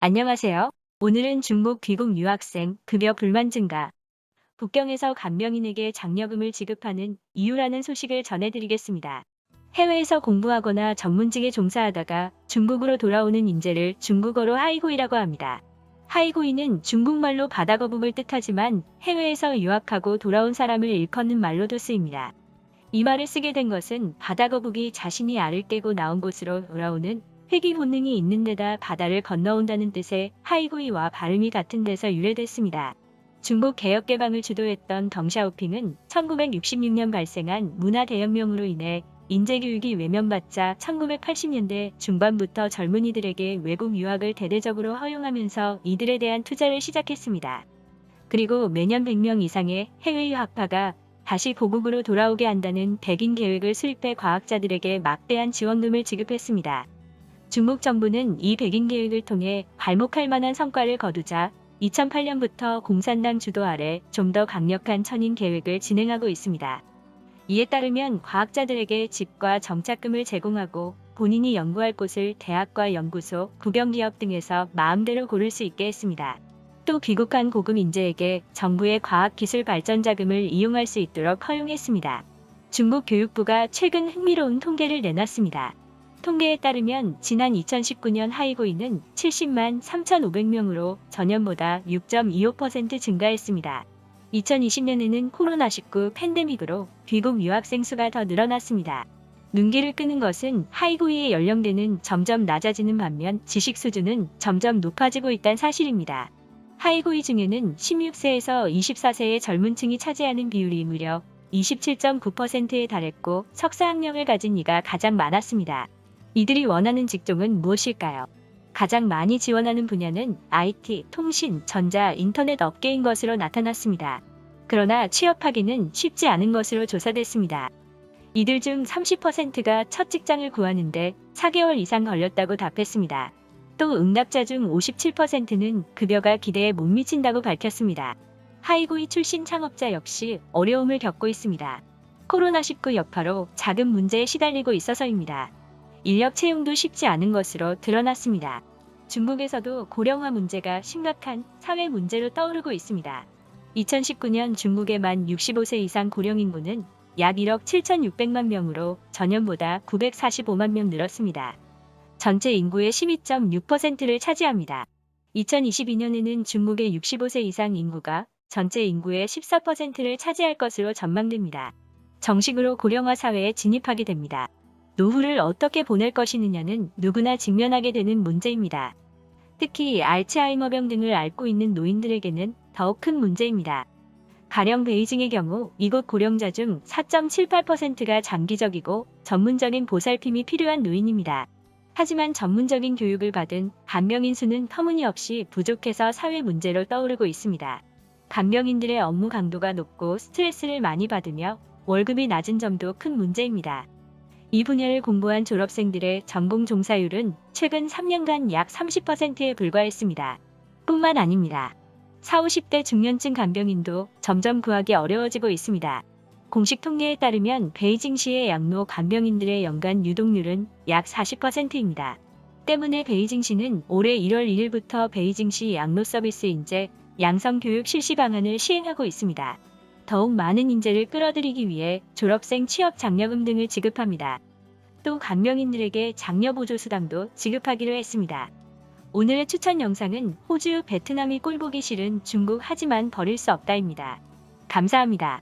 안녕하세요. 오늘은 중국 귀국 유학생 급여 불만 증가, 북경에서 간병인에게 장려금을 지급하는 이유라는 소식을 전해드리겠습니다. 해외에서 공부하거나 전문직에 종사하다가 중국으로 돌아오는 인재를 중국어로 하이고이라고 합니다. 하이고이는 중국말로 바다거북을 뜻하지만 해외에서 유학하고 돌아온 사람을 일컫는 말로도 쓰입니다. 이 말을 쓰게 된 것은 바다거북이 자신이 알을 깨고 나온 곳으로 돌아오는 회귀 본능이 있는 데다 바다를 건너온다는 뜻의 하이구이와 발음이 같은 데서 유래됐습니다. 중국 개혁개방을 주도했던 덩샤오핑은 1966년 발생한 문화대혁명으로 인해 인재교육이 외면받자 1980년대 중반부터 젊은이들에게 외국 유학을 대대적으로 허용하면서 이들에 대한 투자를 시작했습니다. 그리고 매년 100명 이상의 해외 유학파가 다시 고국으로 돌아오게 한다는 백인 계획을 수립해 과학자들에게 막대한 지원금을 지급했습니다. 중국 정부는 이 백인 계획을 통해 괄목할 만한 성과를 거두자 2008년부터 공산당 주도 아래 좀 더 강력한 천인 계획을 진행하고 있습니다. 이에 따르면 과학자들에게 집과 정착금을 제공하고 본인이 연구할 곳을 대학과 연구소, 국영기업 등에서 마음대로 고를 수 있게 했습니다. 또 귀국한 고급 인재에게 정부의 과학기술 발전 자금을 이용할 수 있도록 허용했습니다. 중국 교육부가 최근 흥미로운 통계를 내놨습니다. 통계에 따르면 지난 2019년 하이고이는 70만 3,500명으로 전년보다 6.25% 증가했습니다. 2020년에는 코로나19 팬데믹으로 귀국 유학생 수가 더 늘어났습니다. 눈길을 끄는 것은 하이고이의 연령대는 점점 낮아지는 반면 지식 수준은 점점 높아지고 있다는 사실입니다. 하이고이 중에는 16세에서 24세의 젊은 층이 차지하는 비율이 무려 27.9%에 달했고 석사 학력을 가진 이가 가장 많았습니다. 이들이 원하는 직종은 무엇일까요? 가장 많이 지원하는 분야는 IT, 통신, 전자, 인터넷 업계인 것으로 나타났습니다. 그러나 취업하기는 쉽지 않은 것으로 조사됐습니다. 이들 중 30%가 첫 직장을 구하는데 4개월 이상 걸렸다고 답했습니다. 또 응답자 중 57%는 급여가 기대에 못 미친다고 밝혔습니다. 하이고이 출신 창업자 역시 어려움을 겪고 있습니다. 코로나19 여파로 자금 문제에 시달리고 있어서입니다. 인력 채용도 쉽지 않은 것으로 드러났습니다. 중국에서도 고령화 문제가 심각한 사회 문제로 떠오르고 있습니다. 2019년 중국의 만 65세 이상 고령 인구는 약 1억 7,600만 명으로 전년보다 945만 명 늘었습니다. 전체 인구의 12.6%를 차지합니다. 2022년에는 중국의 65세 이상 인구가 전체 인구의 14%를 차지할 것으로 전망됩니다. 정식으로 고령화 사회에 진입하게 됩니다. 노후를 어떻게 보낼 것이느냐는 누구나 직면하게 되는 문제입니다. 특히 알츠하이머병 등을 앓고 있는 노인들에게는 더욱 큰 문제입니다. 가령 베이징의 경우 이곳 고령자 중 4.78%가 장기적이고 전문적인 보살핌이 필요한 노인입니다. 하지만 전문적인 교육을 받은 간병인 수는 터무니없이 부족해서 사회 문제로 떠오르고 있습니다. 간병인들의 업무 강도가 높고 스트레스를 많이 받으며 월급이 낮은 점도 큰 문제입니다. 이 분야를 공부한 졸업생들의 전공 종사율은 최근 3년간 약 30%에 불과했습니다. 뿐만 아닙니다. 40, 50대 중년층 간병인도 점점 구하기 어려워지고 있습니다. 공식 통계에 따르면 베이징시의 양로 간병인들의 연간 유동률은 약 40%입니다. 때문에 베이징시는 올해 1월 1일부터 베이징시 양로 서비스 인재 양성 교육 실시 방안을 시행하고 있습니다. 더욱 많은 인재를 끌어들이기 위해 졸업생 취업 장려금 등을 지급합니다. 또 간병인들에게 장려 보조 수당도 지급하기로 했습니다. 오늘의 추천 영상은 호주, 베트남이 꼴보기 싫은 중국 하지만 버릴 수 없다입니다. 감사합니다.